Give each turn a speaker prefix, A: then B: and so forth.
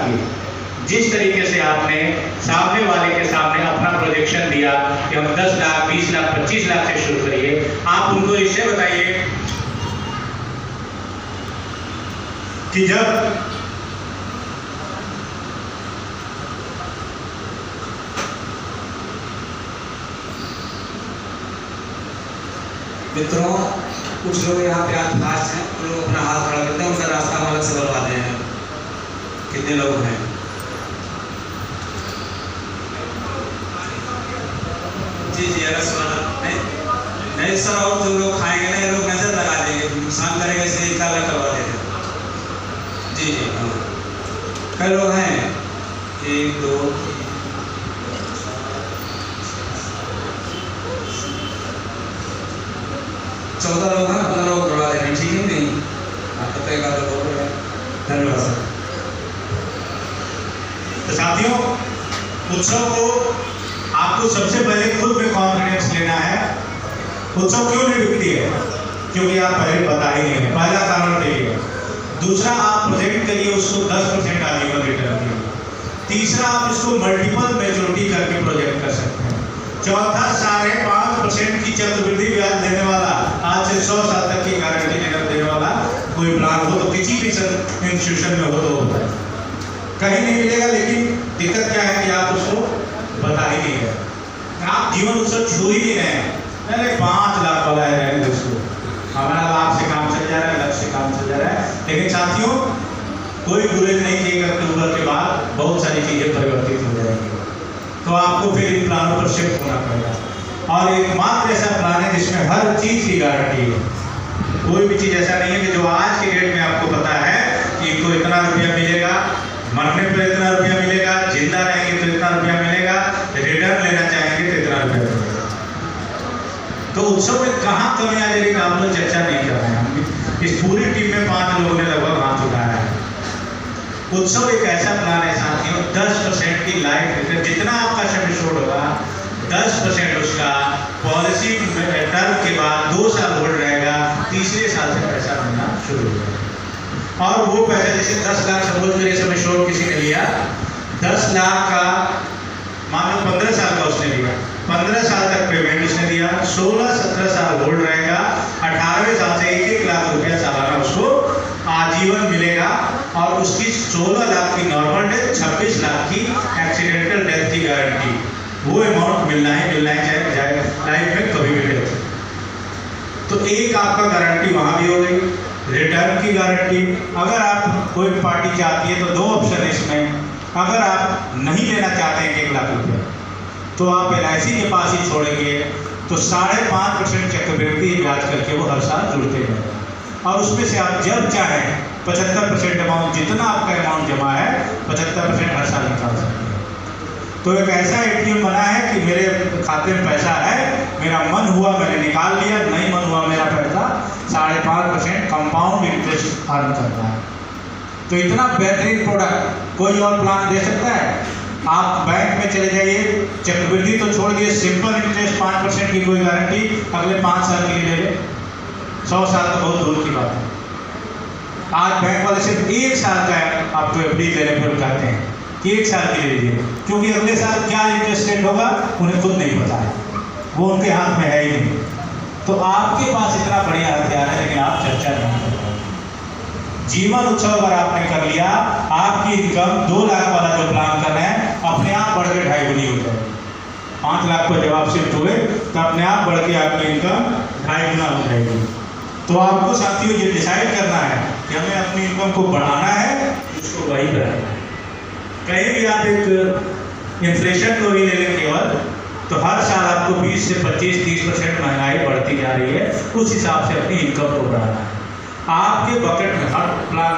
A: किए। जिस तरीके से आपने सामने वाले के सामने अपना प्रोजेक्शन दिया कि हम 10 लाख 20 लाख 25 लाख से शुरू करिए, आप उनको इससे बताइए कि जब
B: मित्रों, कुछ लोग यहाँ पे आज फास्ट हैं, उन लोग अपना हाथ खड़ा करते हैं, उनका रास्ता हम अलग से बनवाते हैं। कितने लोग हैं? जी जी, अगर नहीं सर, और जो लोग खाएंगे ना, ये लोग नजर लगा देंगे, नुकसान करेंगे, इसलिए इनका अलग करवा देंगे। जी जी, हाँ। कई लोग हैं? 1 2 14 लोग हैं, 15 लोग करवा देंगे, ठीक है नहीं? आपका तो एक आधा बहुत बड़ा। धन्यवाद सर।
A: तो साथियों, उत्सव को आपको सबसे पहले खुद में कॉन्फिडेंस लेना है। उत्सव क्यों नहीं बिकती है? क्योंकि आप पहले बता ही नहीं है, पहला कारण तो ये है। दूसरा, आप प्रोजेक्ट के लिए उसको 10% आजीवन रिटर्न दिए। तीसरा, आप इसको मल्टीपल मेच्योरिटी करके प्रोजेक्ट कर सकते हैं। चौथा, 5.5% की चक्रवृद्धि ब्याज देने वाला, आज से 100 साल तक की गारंटी देने वाला कोई प्लान हो तो किसी भी इंस्टीट्यूशन में हो तो होता है, कहीं नहीं मिलेगा। लेकिन दिक्कत क्या है कि आप उसको बता ही नहीं है। आप जीवन उत्सव छू ही नहीं रहे हैं। अरे 5 लाख वाला है, रहने दो उसको, हमारा लाभ से काम चल जा रहा है, लक्ष्य से काम चल जा रहा है। लेकिन साथियों, कोई गुरेज नहीं किए अक्टूबर के बाद बहुत सारी चीजें परिवर्तित हो जाएंगी, तो आपको फिर इन प्लानों पर शिफ्ट होना पड़ेगा। और एकमात्र ऐसा प्लान है जिसमें हर चीज की गारंटी है। कोई भी चीज ऐसा नहीं है कि जो आज के डेट में आपको पता है कि इनको इतना रुपया मिलेगा, मरने पर इतना रुपया मिलेगा, जिंदा रहेंगे तो इतना रुपया मिलेगा, रिटर्न लेना चाहेंगे तो इतना रुपया मिलेगा। तो उत्सव में कहाँ कमी आ जाएगी, आप लोग चर्चा नहीं कर रहे हैं। इस पूरी टीम में 5 लोगों ने लगभग हाथ उठाया है। उत्सव एक ऐसा प्लान है साथियों, 10% की लाइफ रिटर्न, जितना आपका सम एश्योर्ड होगा 10% उसका पॉलिसी टर्म के बाद 2 साल होल्ड रहेगा, तीसरे साल से पैसा मिलना शुरू हो जाएगा। और वो पैसा, जैसे 10 लाख सपोज मेरे सम एश्योर्ड किसी ने लिया, 10 लाख का मान लो 15 साल का उसने लिया, 15 साल तक पेमेंट उसने दिया, 16-17 साल होल्ड रहेगा, 18वें साल से 1-1 लाख रुपया सालाना उसको आजीवन मिलेगा। और उसकी 16 लाख की नॉर्मल डेथ, 26 लाख की एक्सीडेंटल डेथ की गारंटी, वो अमाउंट मिलना ही चाहे लाइफ में कभी भी डेथ। तो एक आपका गारंटी वहां भी हो गई, रिटर्न की गारंटी। अगर आप कोई पार्टी चाहती है तो 2 ऑप्शन है इसमें। अगर आप नहीं लेना चाहते हैं 1 लाख रुपया, तो आप LIC के पास ही छोड़ेंगे तो 5.5% चक्रवृद्धि ब्याज करके वो हर साल जुड़ते हैं। और उसमें से आप जब चाहें 75% अमाउंट, जितना आपका अमाउंट जमा है 75% हर साल निकाल सकते हैं। तो एक ऐसा ATM बना है कि मेरे खाते में पैसा है, मेरा मन हुआ मैंने निकाल लिया, नहीं मन हुआ मेरा पैसा 5.5% कंपाउंड इंटरेस्ट अर्न करता है। तो इतना बेहतरीन प्रोडक्ट कोई और प्लान दे सकता है? आप बैंक में चले जाइए, चक्रवृद्धि तो छोड़ दिए, सिंपल इंटरेस्ट 5% की कोई गारंटी अगले 5 साल के लिए ले ले, 100 साल तो बहुत दूर की बात है। आज बैंक वाले सिर्फ 1 साल का आपको FD देने पर कहते हैं कि 1 साल के लिए लीजिए, क्योंकि अगले साल क्या इंटरेस्ट रेट होगा उन्हें खुद नहीं पता है, वो उनके हाथ में है ही नहीं। तो आपके पास इतना बढ़िया हथियार है, लेकिन आप चर्चा नहीं कर रहे। जीवन उत्सव अगर आपने कर लिया, आपकी इनकम 2 लाख वाला जो प्लान कर रहे हैं अपने आप बढ़ के 2.5 गुनी हो जाएगी। 5 लाख पर जब आप शिफ्ट हुए तो अपने आप बढ़ के आपकी इनकम 2.5 गुना हो जाएगी। तो आपको साथियों ये डिसाइड करना है कि हमें अपनी इनकम को बढ़ाना है, उसको वही करना है। कहीं भी आप एक इन्फ्लेशन को भी ले लें केवल, तो हर साल आपको 20 से 25-30% महंगाई बढ़ती जा रही है, उस हिसाब से अपनी इनकम को बढ़ाना है। आपके बकेट में हर प्लान